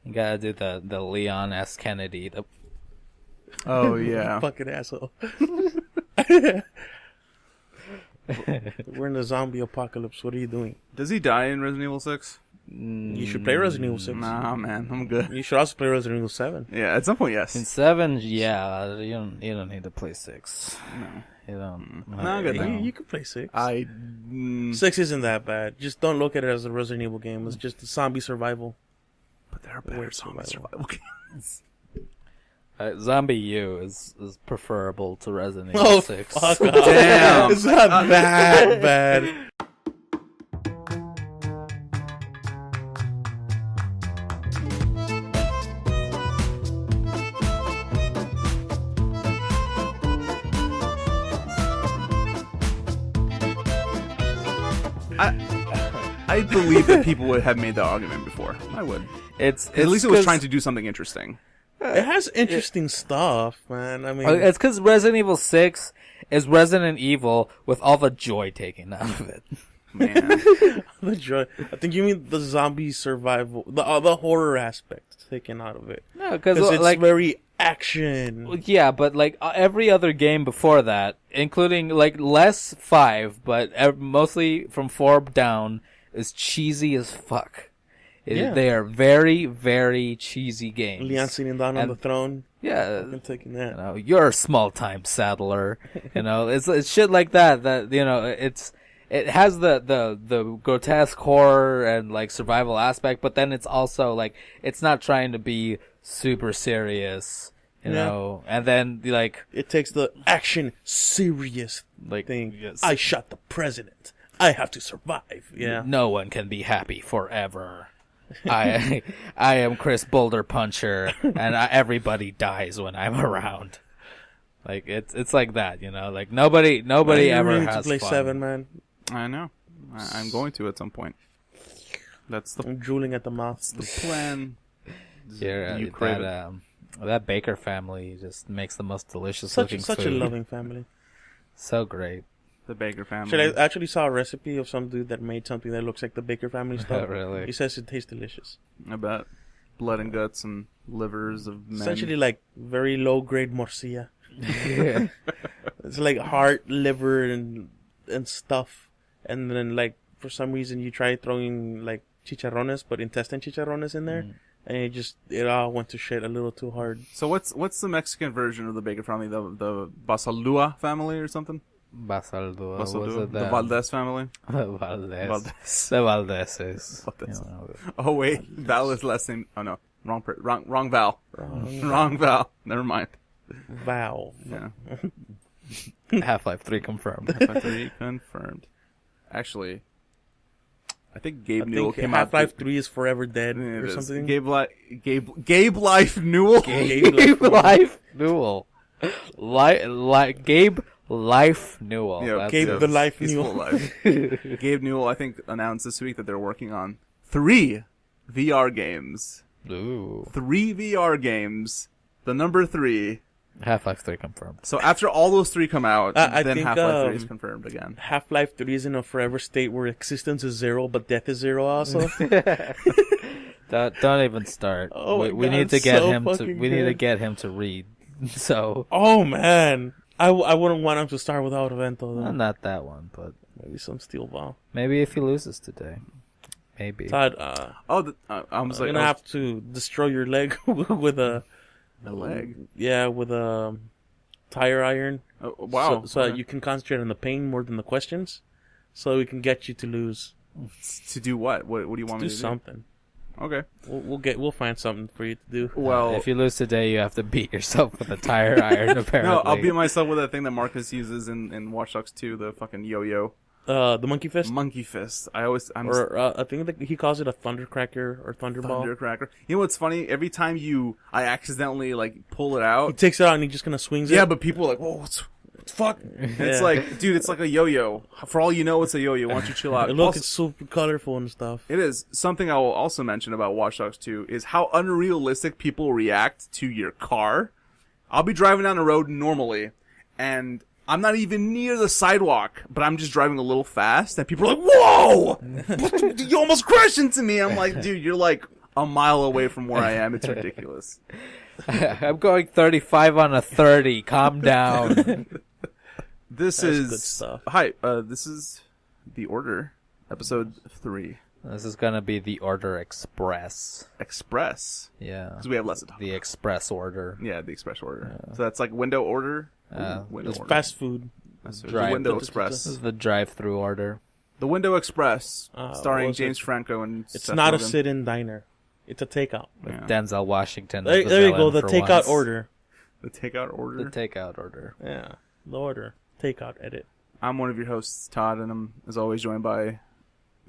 You gotta do the Leon S. Kennedy. Oh yeah. Fucking asshole. We're in a zombie apocalypse. What are you doing? Does he die in Resident Evil 6? You should play Resident Evil 6. Nah, man, I'm good. You should also play Resident Evil 7. Yeah, at some point, yes. In 7, yeah, you don't need to play 6. No. You don't. No, I'm good. You could play 6. 6 isn't that bad. Just don't look at it as a Resident Evil game. It's just a zombie survival. But there are better zombie survival games. Zombie U is preferable to Resident Evil 6. Fuck off. Damn. It's not that bad. I believe that people would have made that argument before. I would. It's at least it was trying to do something interesting. It has interesting stuff, man. I mean, it's because Resident Evil 6 is Resident Evil with all the joy taken out of it. Man, the joy. I think you mean the zombie survival, the horror aspect taken out of it. No, because it's like very action. Yeah, but like every other game before that, including like less 5, but mostly from 4 down, is cheesy as fuck. They are very, very cheesy games. Leon sitting down on the throne. Yeah, I'm taking that. You know, you're a small-time saddler. You know, it's shit like that. That you know, it has the grotesque horror and like survival aspect, but then it's also like it's not trying to be super serious. You know, and then like it takes the action serious like thing. Yes. I shot the president. I have to survive. Yeah. No one can be happy forever. I am Chris Boulder Puncher, and everybody dies when I'm around. Like it's like that, you know. Like nobody ever has to play fun. 7, man. I know. I'm going to at some point. I'm drooling at the mouth. That's the plan. Yeah, you crave that Baker family just makes the most delicious looking such food. a loving family. So great. The Baker family. I actually saw a recipe of some dude that made something that looks like the Baker family stuff. Oh, really? He says it tastes delicious. I bet. Blood and guts and livers of men. Essentially like very low grade morcilla. Yeah. It's like heart, liver, and stuff. And then like for some reason you try throwing like chicharrones, but intestine chicharrones in there. And it all went to shit a little too hard. So what's the Mexican version of the Baker family? The Basalua family or something? Basaldua. Basalua? The Valdez family? Valdez. The Valdeses. You know. Oh wait, Val is last name. Oh no, wrong Val. Wrong Val. Never mind. Val. Yeah. Half-Life 3 confirmed. Half-Life 3 confirmed. Actually, I think Gabe Newell came out. Half-Life 3 is forever dead or something. Gabe Life Newell. Gabe Life Newell. Gabe Life Newell. Yeah, Gabe the Life Newell. Life. Gabe Newell, I think, announced this week that they're working on 3 VR games. Ooh. 3 VR games. The number 3. Half-Life 3 confirmed. So after all those 3 come out, I then think, Half-Life 3 is confirmed again. Half-Life 3 is in a forever state where existence is 0, but death is 0 also. Don't even start. Oh we need to get him to. We need to get him to read. So. Oh man, I wouldn't want him to start without Evento though. Not that one, but maybe some steel ball. Maybe if he loses today. Maybe. Todd, I'm gonna have to destroy your leg with a leg. Yeah, with a tire iron. Oh, wow. So you can concentrate on the pain more than the questions. So we can get you to lose. To do what? What do you want me to do? Do something. Okay. We'll find something for you to do. Well, if you lose today, you have to beat yourself with a tire iron. Apparently. No, I'll beat myself with that thing that Marcus uses in Watch Dogs 2, the fucking yo-yo. The monkey fist. Monkey fist. I think that he calls it a thundercracker or thunderball. Thundercracker. You know what's funny? Every time I accidentally like pull it out, he takes it out and he just kind of swings it. Yeah, but people are like, "Whoa, what's fuck?" And it's like, dude, it's like a yo-yo. For all you know, it's a yo-yo. Why don't you chill out? Look, it's super colorful and stuff. It is. Something I will also mention about Watch Dogs 2 is how unrealistic people react to your car. I'll be driving down the road normally, and I'm not even near the sidewalk, but I'm just driving a little fast, and people are like, "Whoa! You almost crashed into me." I'm like, dude, you're like a mile away from where I am. It's ridiculous. I'm going 35 on a 30. Calm down. This That's is good stuff. Hi. This is The Order, episode 3. This is gonna be the Order Express. Express. Yeah. Because we have less to talk The about. Express Order. Yeah, the express order. So that's like window order. Window It's order. fast food. That's it. The Drive. window This express. is the drive-through order. The Window Express, what starring was James it? Franco and It's Seth not a Rogen. sit-in diner. It's a takeout. Yeah. Denzel Washington. There, is the there you go. villain The for takeout once. order. The takeout order. The takeout order. Yeah, the order. Takeout edit. I'm one of your hosts, Todd, and I'm as always joined by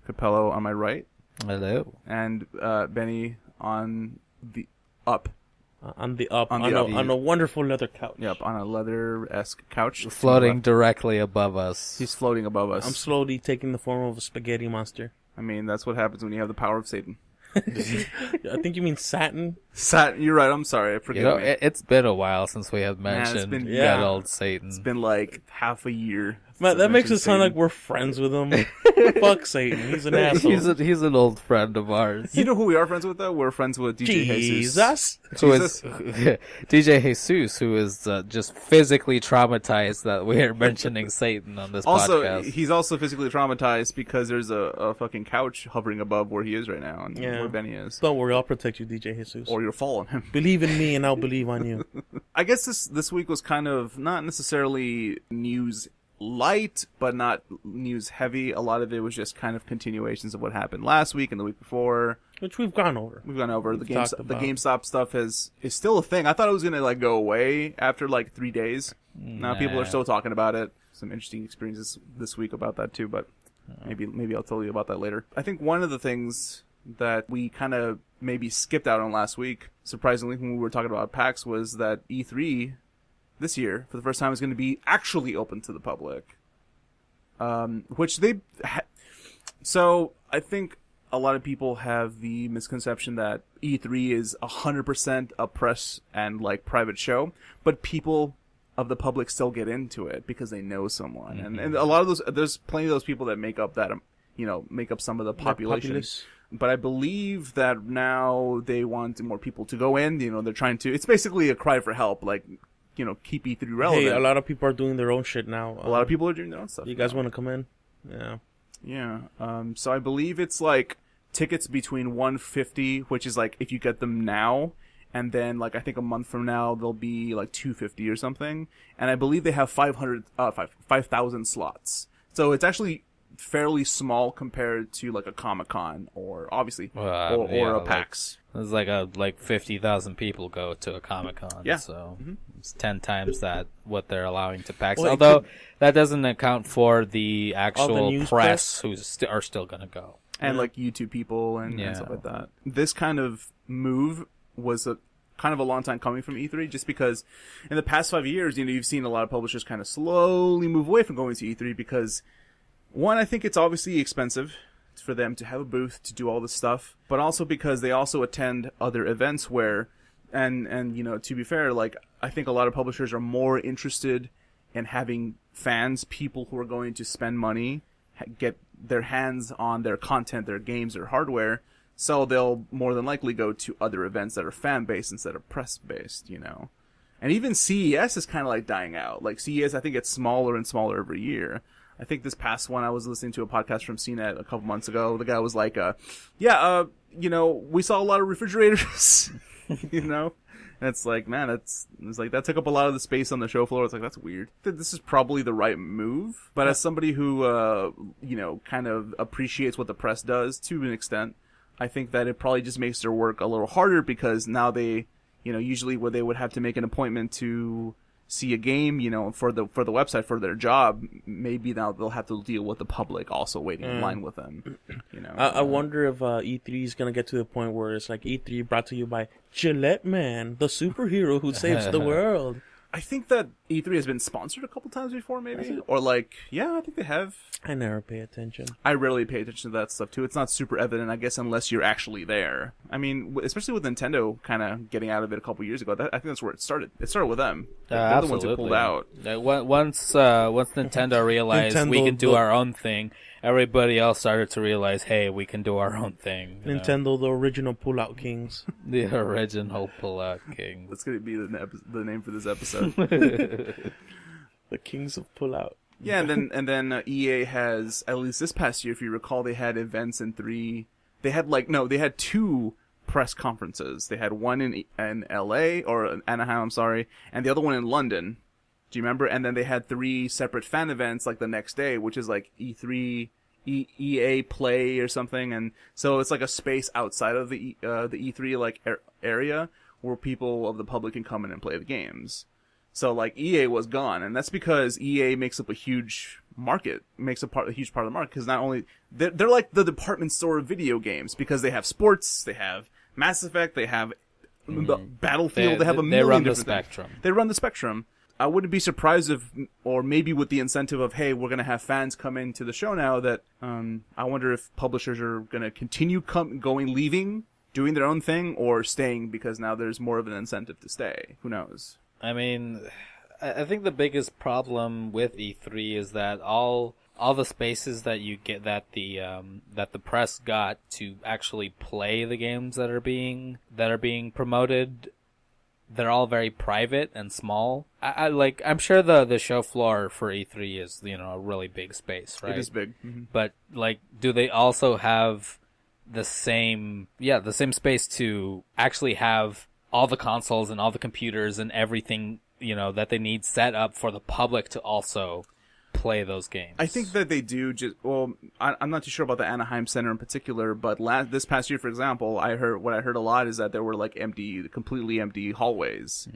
Capello on my right Hello. and Benny on the up. On the up. On On, the a, up. on a wonderful leather couch. Yep, on a leather-esque couch. Floating directly above us. He's floating above us. I'm slowly taking the form of a spaghetti monster. I mean, that's what happens when you have the power of Satan. I think you mean satin. You're right. I'm sorry. Forgive You know, me. it's been a while since we have Man, it's mentioned been- good yeah. old Satan. It's been like half a year. Man, since I that makes it mentioned sound like Satan. we're friends with him. Fuck Satan. He's an asshole. he's an old friend of ours. You know who we are friends with, though? We're friends with DJ Jesus. Jesus. Who is DJ Jesus, who is just physically traumatized that we are mentioning Satan on this Also, podcast. he's also physically traumatized because there's a fucking couch hovering above where he is right now and Yeah. where Benny is. Don't worry, I'll protect you, DJ Jesus. Or you'll fall on him. Believe in me and I'll believe on you. I guess this week was kind of not necessarily news light, but not news heavy. A lot of it was just kind of continuations of what happened last week and the week before. Which we've gone over. We've gone over the talked the about. GameStop stuff is still a thing. I thought it was gonna like go away after like 3 days. Now people are Nah. still talking about it. Some interesting experiences this week about that too, but maybe I'll tell you about that later. I think one of the things that we kind of maybe skipped out on last week, surprisingly, when we were talking about PAX, was that E3 this year, for the first time, is going to be actually open to the public. Which they... So, I think a lot of people have the misconception that E3 is 100% a press and, like, private show, but people of the public still get into it because they know someone. And a lot of those... There's plenty of those people that make up that, make up some of the population. Populace. But I believe that now they want more people to go in. They're trying to... It's basically a cry for help, like... keep E3 relevant. Hey, a lot of people are doing their own shit now. A lot of people are doing their own stuff. You guys now. want to come in? Yeah. Yeah. So I believe it's like tickets between $150, which is like if you get them now, and then like I think a month from now they'll be like $250 or something. And I believe they have 5,000 slots. So it's actually fairly small compared to like a Comic-Con or obviously or a PAX. There's like 50,000 people go to a Comic-Con. Yeah. So it's 10 times that what they're allowing to PAX. Well, it Although could- that doesn't account for the actual news press who are still going to go. And Yeah. like YouTube people and Yeah. stuff like that. This kind of move was a kind of a long time coming from E3, just because in the past 5 years, you've seen a lot of publishers kind of slowly move away from going to E3 because, one, I think it's obviously expensive for them to have a booth to do all this stuff, but also because they also attend other events where, and to be fair, like I think a lot of publishers are more interested in having fans, people who are going to spend money, get their hands on their content, their games, their hardware, so they'll more than likely go to other events that are fan-based instead of press-based, And even CES is kind of like dying out. Like CES, I think it's smaller and smaller every year. I think this past one, I was listening to a podcast from CNET a couple months ago. The guy was like, we saw a lot of refrigerators, And it's like, man, that took up a lot of the space on the show floor. It's like, that's weird. This is probably the right move. But as somebody who, kind of appreciates what the press does to an extent, I think that it probably just makes their work a little harder because now they, usually where they would have to make an appointment to see a game, for the website, for their job, maybe now they'll have to deal with the public also waiting in line with them, I wonder if E3 is going to get to the point where it's like E3 brought to you by Gillette Man, the superhero who saves the world. I think that E3 has been sponsored a couple times before, maybe, or like, yeah, I think they have. I never pay attention. I rarely pay attention to that stuff too. It's not super evident, I guess, unless you're actually there. I mean, especially with Nintendo kind of getting out of it a couple years ago. I think that's where it started. It started with them. They're the ones who pulled out. Once Nintendo realized we Nintendo can do look- our own thing, everybody else started to realize, hey, we can do our own thing. You know? Nintendo, the original pull-out kings. The original pull-out king. That's gonna be the name for this episode. The kings of pull-out. Yeah, and then EA has, at least this past year, if you recall, they had events in they had 2 press conferences. They had one in LA, or Anaheim, I'm sorry, and the other one in London. Do you remember? And then they had 3 separate fan events like the next day, which is like E3, EA Play or something. And so it's like a space outside of the E3 like area where people of the public can come in and play the games. So like EA was gone, and that's because EA makes up a huge market, a huge part of the market, because not only they're like the department store of video games, because they have sports, they have Mass Effect, they have Battlefield, they have a million different spectrum. They run the spectrum. I wouldn't be surprised if, or maybe with the incentive of, hey, we're going to have fans come into the show now, that I wonder if publishers are going to continue leaving, doing their own thing, or staying because now there's more of an incentive to stay. Who knows? I mean, I think the biggest problem with E3 is that all the spaces that you get, that the press got to actually play the games that are being promoted, they're all very private and small. I'm sure the show floor for E3 is, a really big space, right? It is big. Mm-hmm. But do they also have the same space to actually have all the consoles and all the computers and everything, that they need set up for the public to also play those games? I think that they do. I'm not too sure about the Anaheim Center in particular, but this past year, for example, I heard a lot is that there were completely empty hallways,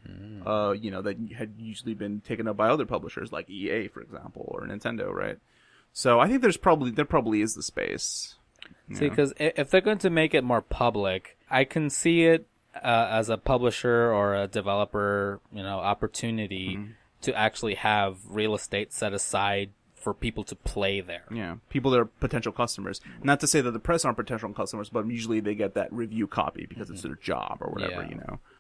that had usually been taken up by other publishers like EA, for example, or Nintendo, right? So I think there probably is the space. See, because if they're going to make it more public, I can see it as a publisher or a developer, opportunity to actually have real estate set aside for people to play there. Yeah, people that are potential customers. Not to say that the press aren't potential customers, but usually they get that review copy because it's their job or whatever,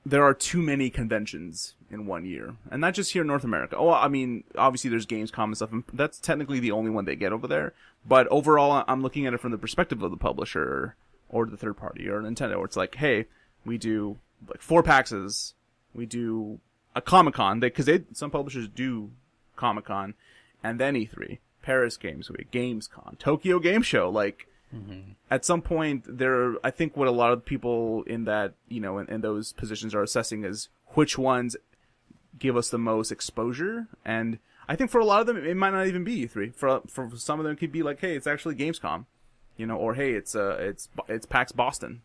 There are too many conventions in one year. And not just here in North America. Oh, I mean, obviously there's Gamescom and stuff, and that's technically the only one they get over there. But overall, I'm looking at it from the perspective of the publisher or the third party or Nintendo, where it's like, hey, we do 4 PAXs, we do a Comic-Con, because some publishers do Comic-Con, and then E3, Paris Games Week, Gamescom, Tokyo Game Show. At some point, I think what a lot of people in that, in those positions are assessing is which ones give us the most exposure. And I think for a lot of them, it might not even be E3. For some of them, it could be like, hey, it's actually Gamescom, or hey, it's PAX Boston.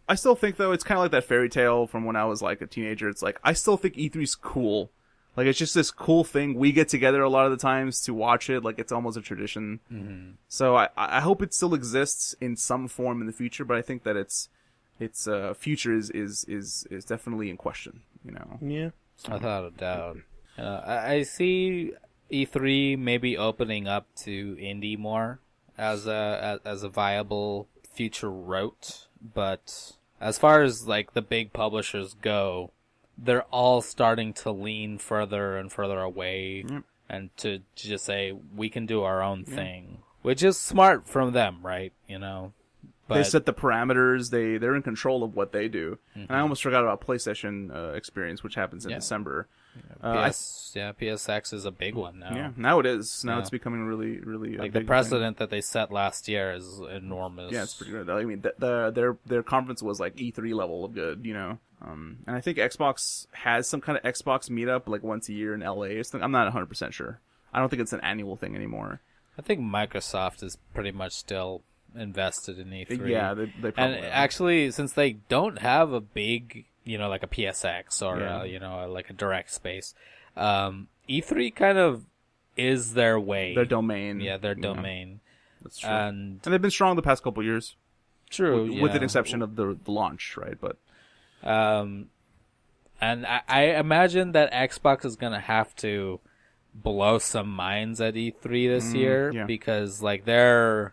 I still think, though, it's kind of like that fairy tale from when I was like a teenager. It's like, I still think E3's cool. Like, it's just this cool thing. We get together a lot of the times to watch it. Like, it's almost a tradition. Mm-hmm. So I hope it still exists in some form in the future, but I think that its future is definitely in question, Yeah. Without a doubt. I see E3 maybe opening up to indie more as a viable future route. But as far as the big publishers go, they're all starting to lean further and further away and to just say, we can do our own thing, which is smart from them, right? But they set the parameters. They're in control of what they do. And I almost forgot about PlayStation Experience, which happens in December. PSX is a big one now. Yeah, now it is. Now it's becoming really, really the precedent that they set last year is enormous. Yeah, it's pretty good. I mean, their conference was like E3 level of good, And I think Xbox has some kind of Xbox meetup once a year in LA or something. I'm not 100% sure. I don't think it's an annual thing anymore. I think Microsoft is pretty much still invested in E3. Yeah, they probably and actually, since they don't have a big, like a PSX or like a direct space, E3 kind of is their way. Their domain. Yeah, their domain. That's true. And they've been strong the past couple of years. True, with an exception of the launch, right? But and I imagine that Xbox is gonna have to blow some minds at E3 this year because their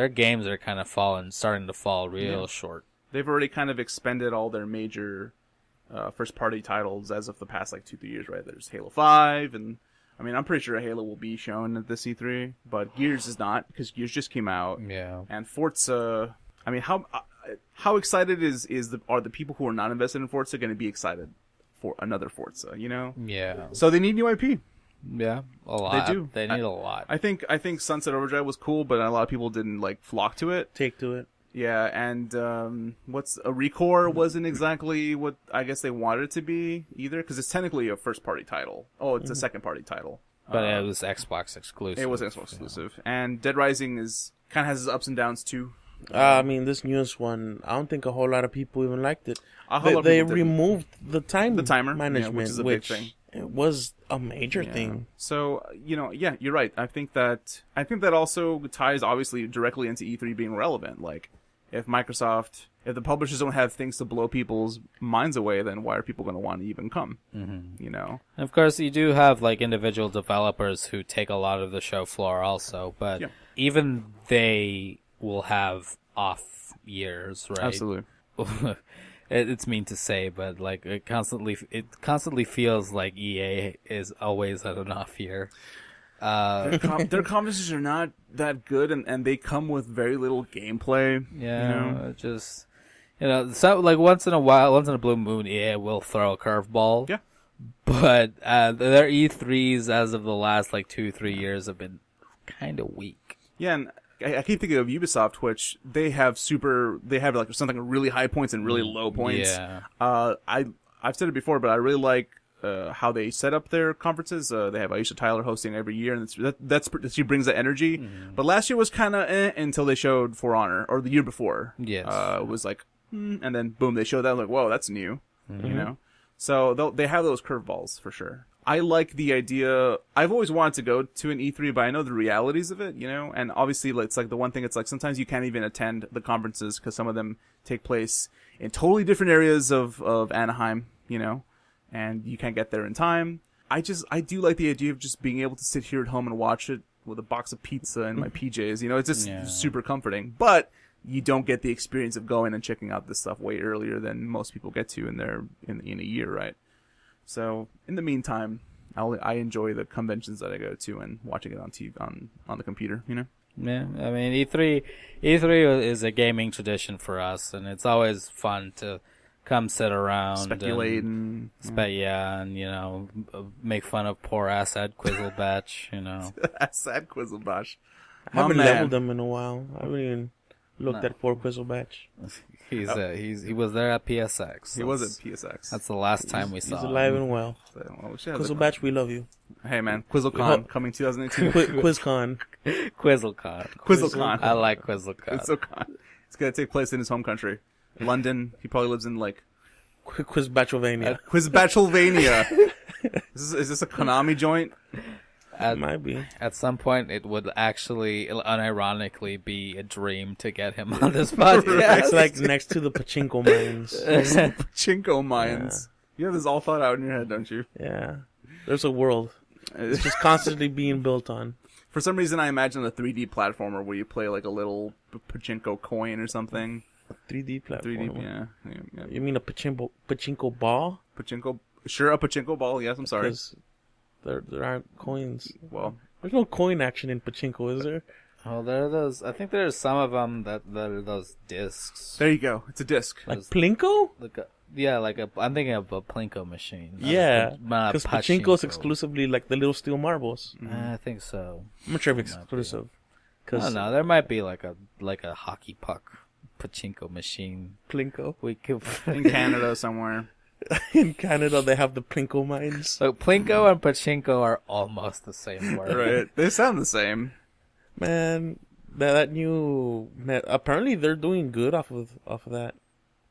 games are kind of starting to fall real short. They've already kind of expended all their major first-party titles as of the past 2-3 years, right? There's Halo 5 and I mean, I'm pretty sure Halo will be shown at this E3, but Gears is not, because Gears just came out. Yeah. And Forza, I mean, how excited are the people who are not invested in Forza going to be excited for another Forza, you know? Yeah. So they need new IP. Yeah. A lot. They do. They need a lot. I think Sunset Overdrive was cool, but a lot of people didn't like flock to it. Take to it. Yeah, and what's a Recore wasn't exactly what I guess they wanted it to be either, because it's technically a first-party title. Oh, it's a second-party title. But it was Xbox exclusive. It was Xbox exclusive, and Dead Rising is kind of has its ups and downs too. I mean, this newest one, I don't think a whole lot of people even liked it. A whole lot of They people didn't. removed the timer management, which is a big thing. It was a major thing. So, yeah, you're right. I think that also ties obviously directly into E3 being relevant. Like, if the publishers don't have things to blow people's minds away, then why are people going to want to even come? Mm-hmm. You know? And of course, you do have like individual developers who take a lot of the show floor also, but even they will have off years, right? Absolutely. It's mean to say, but like it constantly feels like EA is always at an off year. Their conferences are not that good, and they come with very little gameplay. Yeah, it just so like once in a blue moon, EA will throw a curveball. Yeah, but their E3s as of the last like 2-3 years have been kind of weak. Yeah, and I keep thinking of Ubisoft, which they have like something really high points and really low points. Yeah. I've said it before, but I really like how they set up their conferences. They have Aisha Tyler hosting every year, and she brings that energy. Mm-hmm. But last year was kind of until they showed For Honor, or the year before. Yes. It was like, and then boom, they showed that. I'm like, whoa, that's new. Mm-hmm. So they have those curveballs for sure. I like the idea. I've always wanted to go to an E3, but I know the realities of it, and obviously it's like the one thing, it's like sometimes you can't even attend the conferences because some of them take place in totally different areas of Anaheim, and you can't get there in time. I do like the idea of just being able to sit here at home and watch it with a box of pizza and my PJs, it's just super comforting, but you don't get the experience of going and checking out this stuff way earlier than most people get to in a year, right? So in the meantime, I enjoy the conventions that I go to and watching it on TV on the computer. Yeah, I mean E3 is a gaming tradition for us, and it's always fun to come sit around, speculate, and make fun of poor Assad Quizzlebatch. Assad Quizzlebatch. I haven't leveled them in a while. I haven't even looked at poor Quizzlebatch. He was there at PSX. He was at PSX. That's the last time we saw him. He's alive and well. Quizzlebatch, we love you. Hey man, QuizzleCon coming 2018. QuizCon. QuizzleCon. I like QuizzleCon. It's gonna take place in his home country, London. He probably lives in like Quizbatchelvania. Quizbatchelvania. Is this a Konami joint? It might be. At some point, it would actually, unironically, be a dream to get him on this podcast. It's like next to the pachinko mines. Pachinko mines. Yeah. You have this all thought out in your head, don't you? Yeah. There's a world. It's just constantly being built on. For some reason, I imagine a 3D platformer where you play like a little pachinko coin or something. 3D platform. 3D, yeah. You mean a pachinko ball? Sure, a pachinko ball. Yes, I'm sorry. There aren't coins. Well, there's no coin action in pachinko, is there? Oh, there are those. I think there's some of them that are those discs. There you go. It's a disc. Like Plinko? I'm thinking of a Plinko machine. Yeah, because pachinko is exclusively like the little steel marbles. Mm-hmm. I think so. I'm not sure if it's exclusive. I don't know. There might be like a hockey puck pachinko machine. Plinko. We could in Canada somewhere. In Canada, they have the Plinko mines. So Plinko and pachinko are almost the same word. Right. They sound the same. Man, that new... Apparently, they're doing good off of that.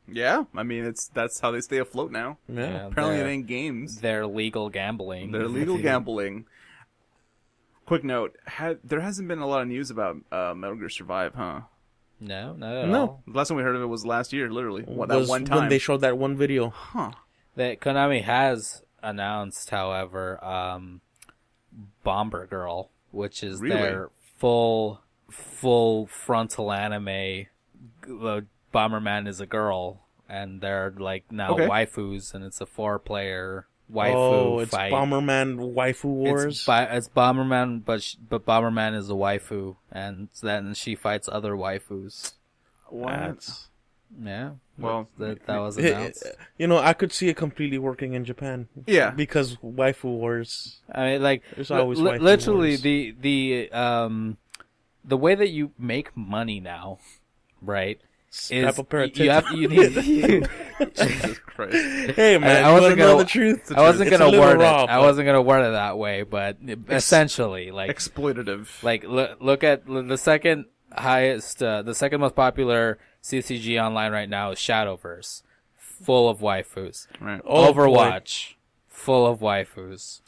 Yeah, I mean, that's how they stay afloat now. Yeah. Apparently, it ain't games. They're legal gambling. Quick note: there hasn't been a lot of news about Metal Gear Survive, huh? No, not at all. The last time we heard of it was last year, literally. That one time when they showed that one video. Huh. That Konami has announced, however, Bomber Girl, which is their full frontal anime. Bomberman is a girl, and they're like now waifus, and it's a 4-player waifu it's fight. Bomberman waifu wars. It's Bomberman, but Bomberman is a waifu, and then she fights other waifus. What? Yeah. Well, that was announced. I could see it completely working in Japan. Yeah. Because waifu wars. I mean, like, There's always waifu literally wars. the way that you make money now, right? Strap a pair of you need. Jesus Christ. Hey man, I wasn't you wanna know gonna- the truth? I wasn't It's a gonna little word raw, it. I but- wasn't gonna word it that way, but essentially, like, Exploitative. like look at the second highest, the second most popular CCG online right now is Shadowverse, full of waifus. Right. Oh, Overwatch, full of waifus.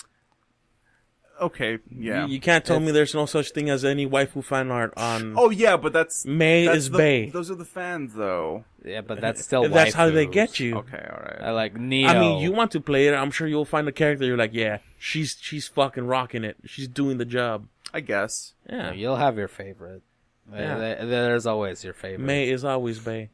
Okay, yeah. You can't tell me there's no such thing as any waifu fan art on. Oh, yeah, but that's is bae. Those are the fans, though. Yeah, but that's still That's how they waifus. get you. Okay, all right. I like Neo. I mean, you want to play it. I'm sure you'll find a character. You're like, yeah, she's fucking rocking it. She's doing the job. I guess. Yeah. You'll have your favorite. Yeah. There's always your favorite. May is always bae.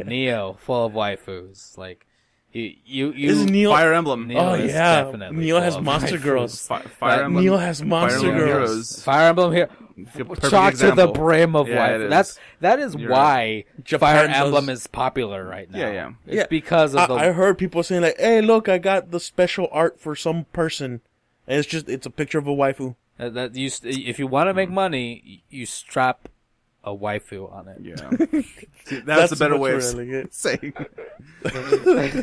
Neo, full of waifus. Like you. Is Neo? Fire Emblem. Neo Oh is yeah, definitely Neo full has of monster waifus. girls. Fire Emblem. Neo has monster Fire Emblem girls. Heroes. Fire Emblem here. Perfect Chalk to the example. brim of Yeah, it waifu. is. That is You're why Japan Fire does- Emblem is popular right now. Yeah, yeah. It's Yeah. because of the. I heard people saying like, "Hey, look, I got the special art for some person," and it's a picture of a waifu. that you if you want to make money, you strap a waifu on it. Yeah. See, that's a better much way of more elegant. saying.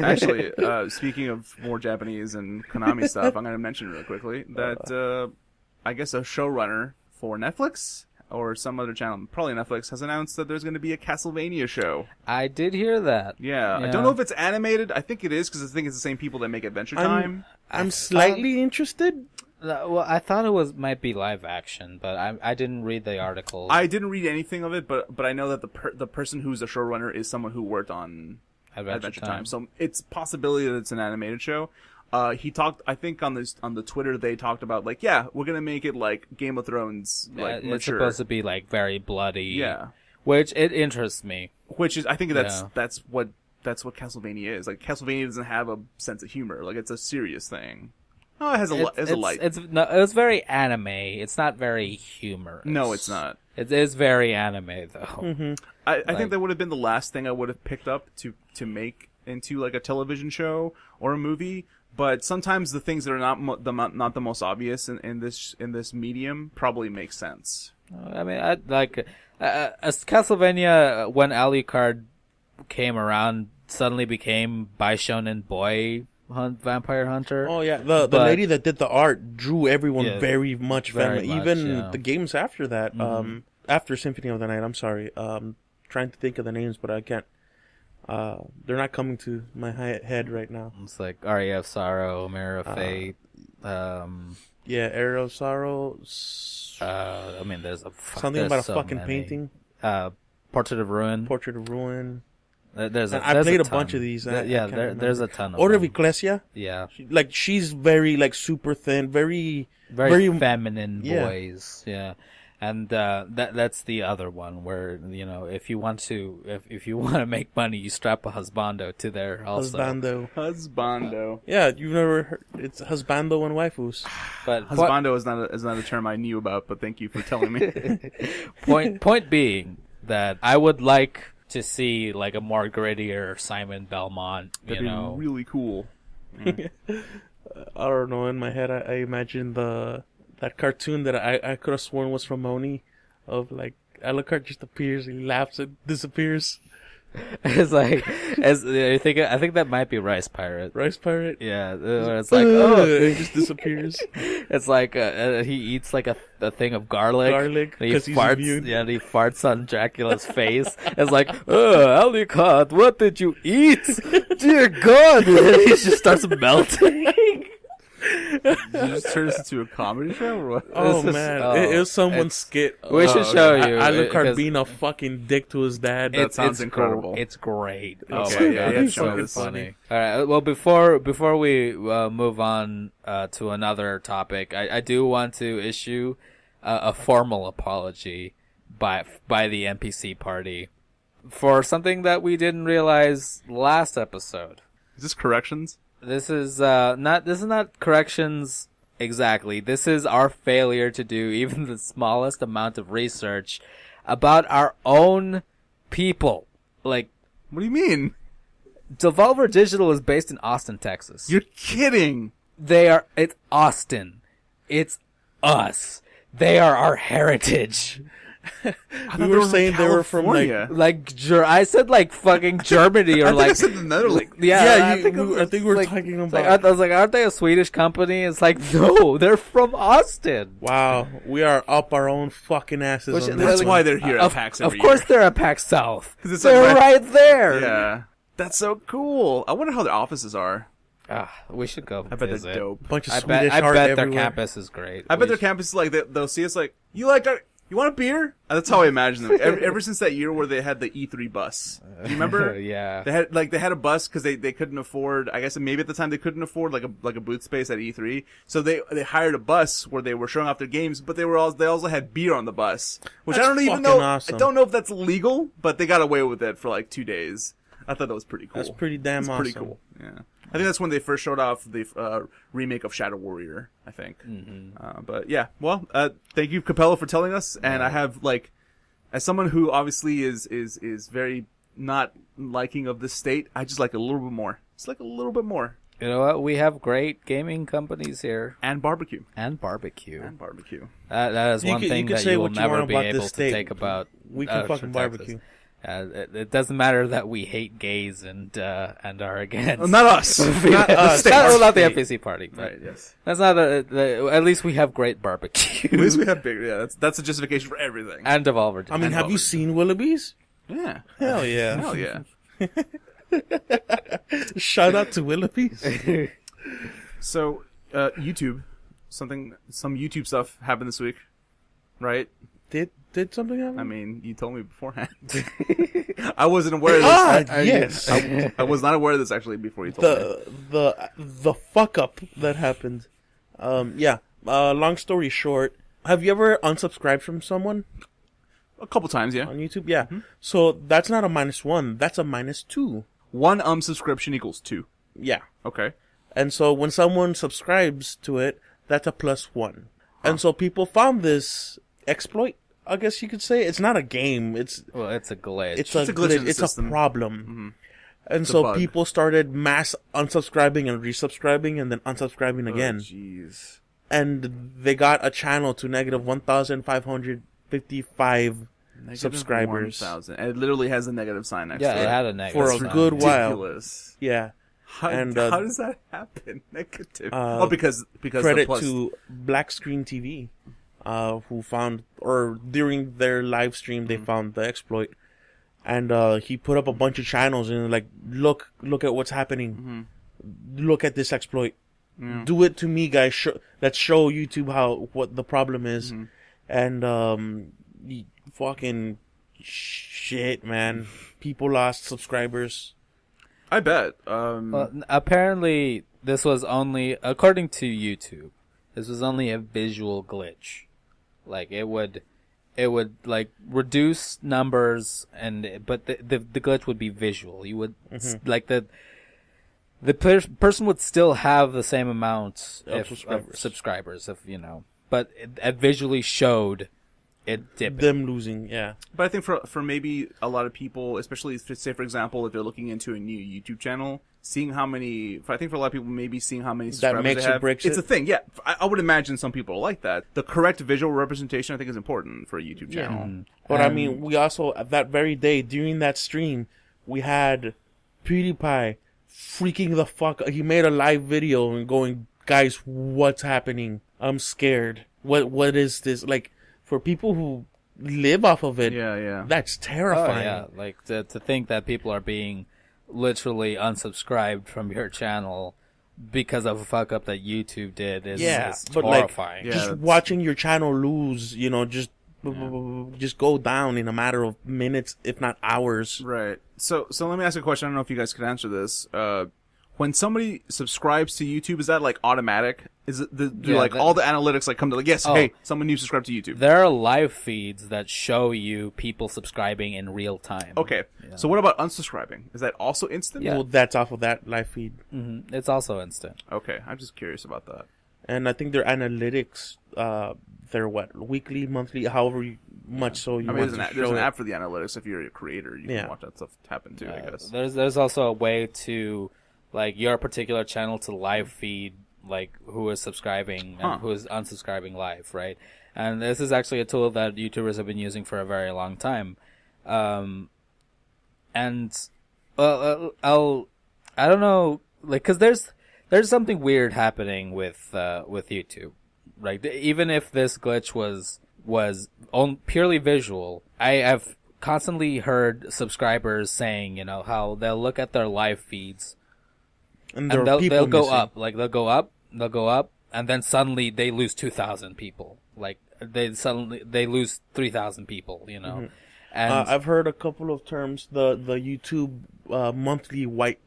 Actually, speaking of more Japanese and Konami stuff, I'm going to mention real quickly that I guess a showrunner for Netflix or some other channel, probably Netflix, has announced that there's going to be a Castlevania show. I did hear that. Yeah. I Yeah. don't know if it's animated. I think it is because I think it's the same people that make Adventure Time. I'm slightly interested. Well, I thought it might be live action, but I didn't read the article. I didn't read anything of it, but I know that the person who's the showrunner is someone who worked on Adventure Time. So it's a possibility that it's an animated show. He talked, I think on the Twitter they talked about like, yeah, we're gonna make it like Game of Thrones, like it's mature. supposed to be like very bloody. Yeah. Which it interests me. Which is, I think Yeah. that's what Castlevania is. Like Castlevania doesn't have a sense of humor. Like it's a serious thing. Oh, it has a light. It's very anime. It's not very humorous. No, it's not. It is very anime though. Mm-hmm. I think that would have been the last thing I would have picked up to make into like a television show or a movie. But sometimes the things that are not the most obvious in this medium probably make sense. I mean, as Castlevania when Alucard came around, suddenly became Bishonen Boy Vampire Hunter. Oh yeah, the lady that did the art drew everyone very much. Very much, Even yeah. the games after that, after Symphony of the Night. I'm sorry, trying to think of the names, but I can't. They're not coming to my head right now. It's like Aria of Sorrow, Mirror of Fate. Yeah, Arrow of Sorrow. I mean, there's Something about a fucking many. painting. Portrait of Ruin. Portrait of Ruin. There's I played a ton. bunch of these. I Yeah, can't there's remember. a ton of Order of them. Ecclesia. Yeah, Like she's very like super thin, very very feminine yeah. boys. Yeah, and that's the other one where if you want to make money, you strap a husbando to there also. Husbando. Yeah, you've never heard. It's husbando and waifus. But Husbando is not a term I knew about, but thank you for telling me. point being that I would like to see like a more grittier Simon Belmont. That'd be really cool. I don't know. In my head, I imagine that cartoon that I could have sworn was from Oni, of like Alucard just appears, he laughs, and disappears. It's like I think that might be Rice Pirate. Rice Pirate. Yeah, where it's like oh, he just disappears. it's like he eats like a thing of garlic. Garlic, and he 'cause he's farts. immune. Yeah, and he farts on Dracula's face. It's like, oh, Alucard, what did you eat? Dear God! And he just starts melting. Did you just turn this into a comedy show or what? Oh This is- man, oh, it was someone's it's- skit. We should show you. Alucard 'cause being a fucking dick to his dad. That sounds incredible. It's great. Okay, Oh my yeah, God, yeah, it's show so me this. funny. All right. Well, before we move on to another topic, I do want to issue a formal apology by the NPC party for something that we didn't realize last episode. Is this corrections? This is not corrections exactly. This is our failure to do even the smallest amount of research about our own people. Like, What do you mean? Devolver Digital is based in Austin, Texas. You're kidding. It's Austin. It's us. They are our heritage. We were saying they were from like I said like fucking Germany or I like said the Netherlands. yeah. I think we were talking about. I was like, aren't they a Swedish company? It's like, no, they're from Austin. Wow, we are up our own fucking asses. Which- on this That's one. why they're here at PAX every Of course, year. they're at PAX South. 'Cause it's They're like right there. Yeah. That's so cool. I wonder how their offices are. We should go. I bet visit. they're dope. bunch of I Swedish bet art their everywhere. campus is great. I bet their campus is like, they'll see us like, you want a beer? That's how I imagine them. Ever since that year where they had the E3 bus. Do you remember? Yeah. They had a bus because they couldn't afford, I guess maybe at the time they couldn't afford like a booth space at E3. So they hired a bus where they were showing off their games, but they also had beer on the bus. Which That's I don't even fucking know. awesome. I don't know if that's legal, but they got away with it for like 2 days. I thought that was pretty cool. That's pretty damn It's awesome. pretty cool. Yeah. I think that's when they first showed off the remake of Shadow Warrior, I think. But yeah, well, thank you, Capella, for telling us. And I have, like, as someone who obviously is very not liking of this state, I just like a little bit more. It's like a little bit more. You know what? We have great gaming companies here. And barbecue. And barbecue. That is one You thing could that say you will what you never want be about able this to state. take about. We can fucking Texas. barbecue. It doesn't matter that we hate gays and are against. Not us. Not us. Not the State. FPC party. But Right, yes. that's not at least we have great barbecue. At least we have bigger. Yeah, that's a justification for everything. And Devolver. I mean, And have you Robert. seen Willoughby's? Yeah. Hell yeah. Hell yeah. Shout out to Willoughby's. So, YouTube. Some YouTube stuff happened this week. Right? Did something happen? I mean, you told me beforehand. I wasn't aware of this. Yes. I was not aware of this actually before you told me. The fuck up that happened. Long story short, have you ever unsubscribed from someone A couple times, yeah. on YouTube? Yeah. So that's not a -1. That's a -2. One subscription equals 2. Yeah. Okay. And so when someone subscribes to it, that's a +1. And so people found this exploit. I guess you could say it's not a game. It's a glitch. It's a glitch in the It's a system. problem. And It's a so bug. people started mass unsubscribing and resubscribing and then unsubscribing again. Jeez. And they got a channel to negative 1,555 subscribers 1,000. And it literally has a negative sign next yeah, to it it. had a negative for a sign. good while. Ridiculous. Yeah. How, And, how does that happen? Negative. Because the Credit plus. to Black Screen TV, who found, or during their live stream, they found the exploit. And he put up a bunch of channels and like, look at what's happening. Look at this exploit. Do it to me, guys. Let's show YouTube what the problem is. And fucking shit, man. People lost subscribers. I bet. Apparently, this was only, according to YouTube, this was only a visual glitch. Like it would like reduce numbers, but the glitch would be visual. You would like the person would still have the same amount of subscribers, if you know, but it visually showed it dipping. Them losing, yeah. But I think for maybe a lot of people, especially say for example, if they're looking into a new YouTube channel, seeing how many, I think for a lot of people, maybe seeing how many subscribers makes they or have, breaks it's it. a thing. Yeah, I would imagine some people are like that. The correct visual representation, I think, is important for a YouTube channel. But I mean, we also, that very day, during that stream, we had PewDiePie freaking the fuck. He made a live video and going, guys, what's happening? I'm scared. What is this? Like, for people who live off of it, Yeah. that's Oh, terrifying. yeah, like to think that people are being literally unsubscribed from your channel because of a fuck up that YouTube did is but horrifying. Yeah, just that's- watching your channel lose, just go down in a matter of minutes, if not hours. Right. So let me ask you a question. I don't know if you guys could answer this. when somebody subscribes to YouTube, is that like automatic? Is it do Yeah, like all the analytics like come to like, yes, hey, someone new subscribed to YouTube? There are live feeds that show you people subscribing in real time. Okay. So what about unsubscribing? Is that also instant? Yeah. Well, that's off of that live feed. It's also instant. Okay. I'm just curious about that. And I think their analytics, they're weekly, monthly, however much so you I mean, want to there's show an it. app for the analytics. If you're a creator, you can watch that stuff happen too, I guess. There's also a way to, like, your particular channel to live feed, like, who is subscribing and who is unsubscribing live, right? And this is actually a tool that YouTubers have been using for a very long time. And, I don't know, like, cause there's something weird happening with YouTube. Like, even if this glitch was purely visual, I have constantly heard subscribers saying, you know, how they'll look at their live feeds And and there are they'll go missing. up, like they'll go up, and then suddenly they lose 2,000 people. Like they lose 3,000 people, you know. And I've heard a couple of terms, the YouTube monthly wipe,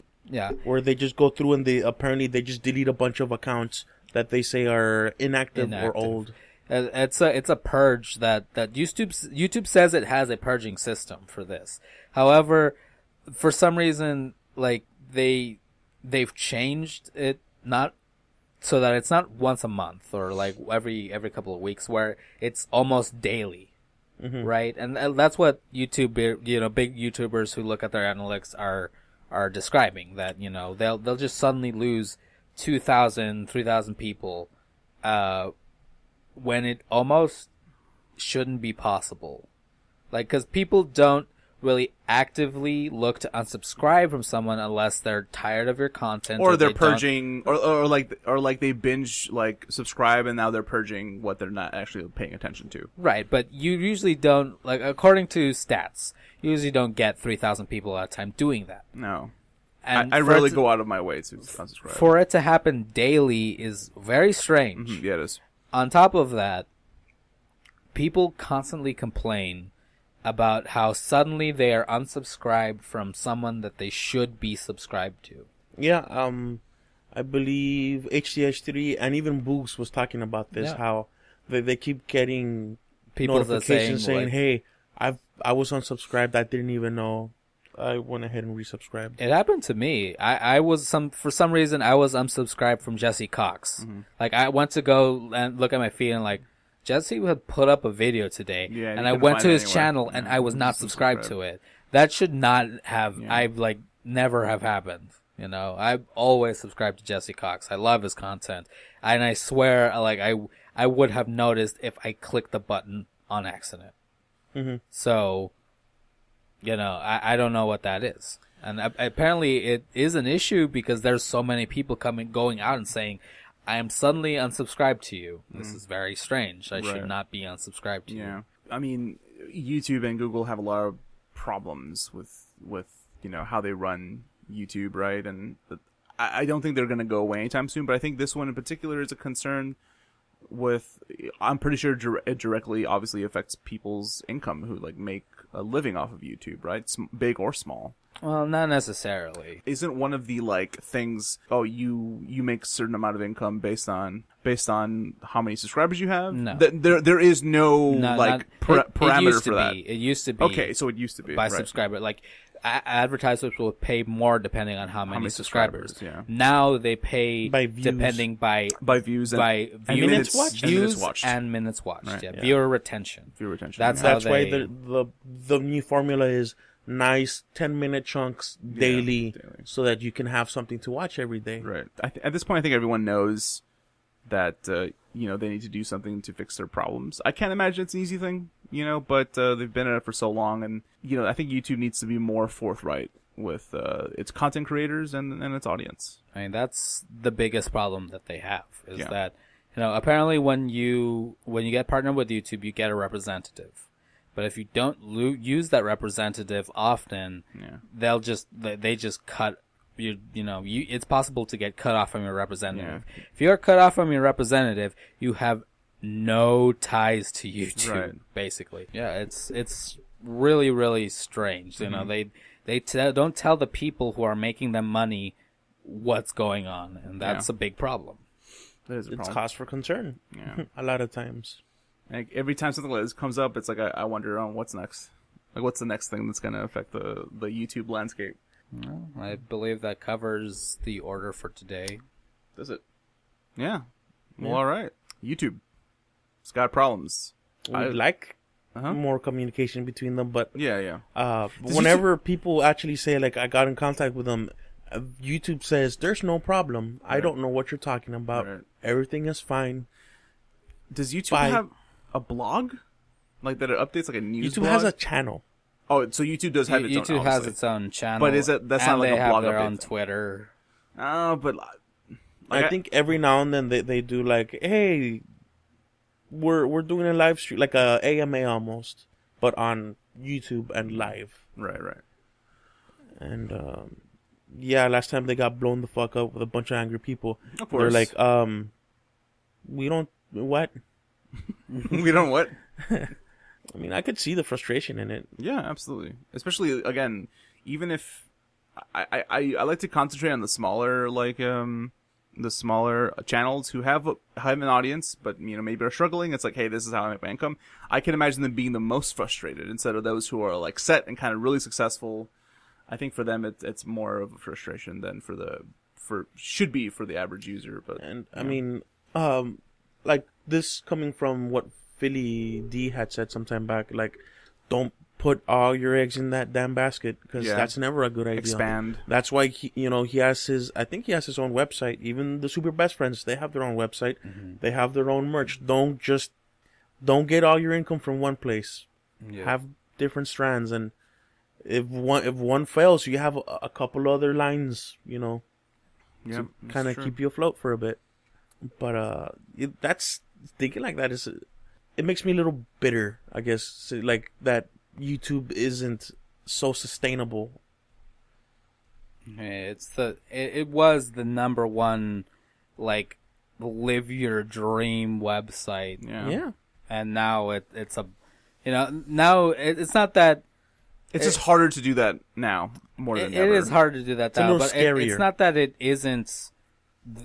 where they just go through and they just delete a bunch of accounts that they say are inactive. Or old. It's a purge that YouTube says it has a purging system for this. However, for some reason, like they've changed it not so that it's not once a month or like every couple of weeks, where it's almost daily. Right? And that's what YouTube, you know, big YouTubers who look at their analytics are describing, that, you know, they'll just suddenly lose 2,000, 3,000 people, when it almost shouldn't be possible. Like, cause people don't really actively look to unsubscribe from someone unless they're tired of your content, or they're purging, or like they binge like subscribe and now they're purging what they're not actually paying attention to. Right, but you usually don't, like, according to stats, you usually don't get 3,000 people at a time doing that. No. And I rarely go out of my way to unsubscribe. For it to happen daily is very strange. Yeah, it is. On top of that, people constantly complain about how suddenly they are unsubscribed from someone that they should be subscribed to. Yeah, I believe HTH3 and even Boogs was talking about this, how they keep getting People notifications saying, like, hey, I was unsubscribed, I didn't even know. I went ahead and resubscribed. It happened to me. I was for some reason I was unsubscribed from Jesse Cox. Like, I went to go and look at my feed and like, Jesse had put up a video today, and I went to his channel and I was not subscribed to it. That should not have. I've like never have happened. You know, I've always subscribed to Jesse Cox. I love his content, and I swear, like I would have noticed if I clicked the button on accident. So, you know, I don't know what that is, and apparently it is an issue because there's so many people going out and saying, I am suddenly unsubscribed to you. This is very strange. I should not be unsubscribed to you. Yeah. I mean, YouTube and Google have a lot of problems with you know, how they run YouTube, right? And I don't think they're going to go away anytime soon, but I think this one in particular is a concern with, I'm pretty sure it directly obviously affects people's income who like make a living off of YouTube, right? Big or small. Well, not necessarily. Isn't one of the like things, oh, you make a certain amount of income based on how many subscribers you have? No. There is no parameter for that. It used to be. Okay, so it used to be by right. subscriber. Like advertisers will pay more depending on how many subscribers. Yeah. Now they pay by views. Depending by views and minutes watched. views and minutes watched. Right. Yeah. Viewer retention. That's why the new formula is nice 10-minute chunks daily, so that you can have something to watch every day. Right. At this point, I think everyone knows that you know, they need to do something to fix their problems. I can't imagine it's an easy thing, you know, but they've been at it for so long, and you know, I think YouTube needs to be more forthright with its content creators and its audience. I mean, that's the biggest problem that they have is that, you know, apparently when you get partnered with YouTube, you get a representative. But if you don't use that representative often, they just cut you. You know, it's possible to get cut off from your representative. Yeah. If you're cut off from your representative, you have no ties to YouTube, basically. Yeah, it's really, really strange. You know, they don't tell the people who are making them money what's going on, and that's a big problem. That is a It's problem. cause for concern. Yeah. A lot of times. Like, every time something like this comes up, it's like I wonder, what's next? Like, what's the next thing that's going to affect the YouTube landscape? Well, I believe that covers the order for today. Does it? Yeah. Well, all right. YouTube. It's got problems. We'd like Uh-huh. more communication between them, but Yeah. whenever people actually say, like, I got in contact with them, YouTube says, there's no problem. I don't know what you're talking about. Right. Everything is fine. Does YouTube Bye. have a blog? Like, that it updates like a news YouTube blog? has a channel. Oh, so YouTube does have its own, YouTube has obviously. its own channel, But is it- that's not and like they a have blog their update own thing. Twitter. But I think every now and then they do like, hey, we're doing a live stream, like a AMA almost, but on YouTube and live. Right. And yeah, last time they got blown the fuck up with a bunch of angry people. Of They're course. like, we don't what? We don't what? I mean, I could see the frustration in it. Yeah, absolutely. Especially, again, even if I like to concentrate on the smaller, like, the smaller channels who have an audience, but, maybe are struggling. It's like, hey, this is how I make my income. I can imagine them being the most frustrated instead of those who are, like, set and kind of really successful. I think for them, it's more of a frustration than should be for the average user. But, And I mean, like this coming from what Philly D had said sometime back, like, don't put all your eggs in that damn basket, because that's never a good idea. expand. That's why he has I think he has his own website. Even the Super Best Friends, they have their own website. Mm-hmm. They have their own merch. Don't get all your income from one place. Yeah. Have different strands, and if one fails, you have a couple other lines, Yeah, to kind of keep you afloat for a bit. But that's thinking like that it makes me a little bitter, I guess, like that YouTube isn't so sustainable. It was the number one, like, live your dream website. Yeah. And now it's a, now it's not that. It's just harder to do that now more than ever. It is hard to do that a now, little but scarier. it's not that it isn't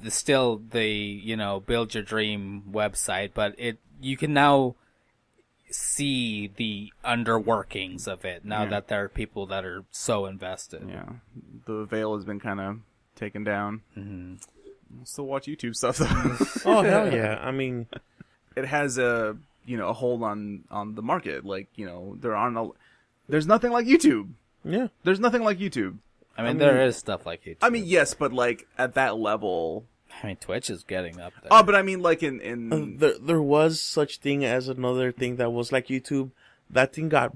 still the, build your dream website, but you can now see the underworkings of it now that there are people that are so invested. Yeah, the veil has been kind of taken down. Mm-hmm. I'll still watch YouTube stuff though. Oh hell yeah! I mean, It has a hold on the market. Like, there's nothing like YouTube. yeah. There's nothing like YouTube. I mean, there is stuff like YouTube. I mean, yes, but like at that level. I mean, Twitch is getting up there. Oh, but I mean, like in There was such thing as another thing that was like YouTube. That thing got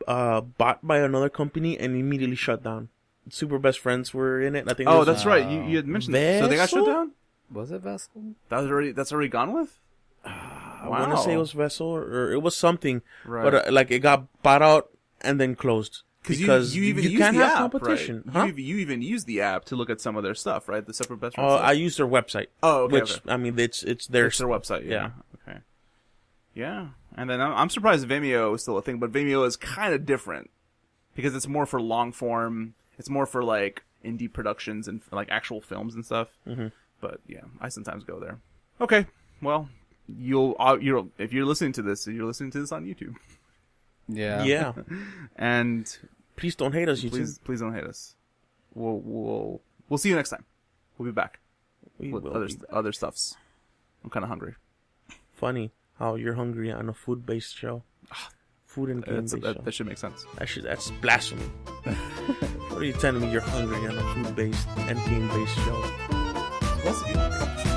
bought by another company and immediately shut down. Super Best Friends were in it. I think. oh, it was, that's right. You had mentioned that. So they got shut Vessel? down. Was it Vessel? That's already gone with. I want to say it was Vessel or it was something, Right. but like it got bought out and then closed because you even use can't the have app, competition. right? Huh? You even use the app to look at some of their stuff, right? The Separate Best Friends. I use their website. Oh, okay, Which okay. I mean, it's their It's their website. Yeah. Yeah. Okay. Yeah, and then I'm surprised Vimeo is still a thing, but Vimeo is kind of different because it's more for long form. It's more for like indie productions and like actual films and stuff. Mm-hmm. But yeah, I sometimes go there. Okay, well, if you're listening to this, you're listening to this on YouTube, Yeah. Yeah. and Please don't hate us, YouTube. please don't hate us. We'll see you next time. We'll be back We with will other be back. other stuffs. I'm kind of hungry. Funny how you're hungry on a food-based show. Food and game-based show. That should make sense. That's blasphemy. What are you telling me? You're hungry on a food-based and game-based show? It's supposed to be hungry.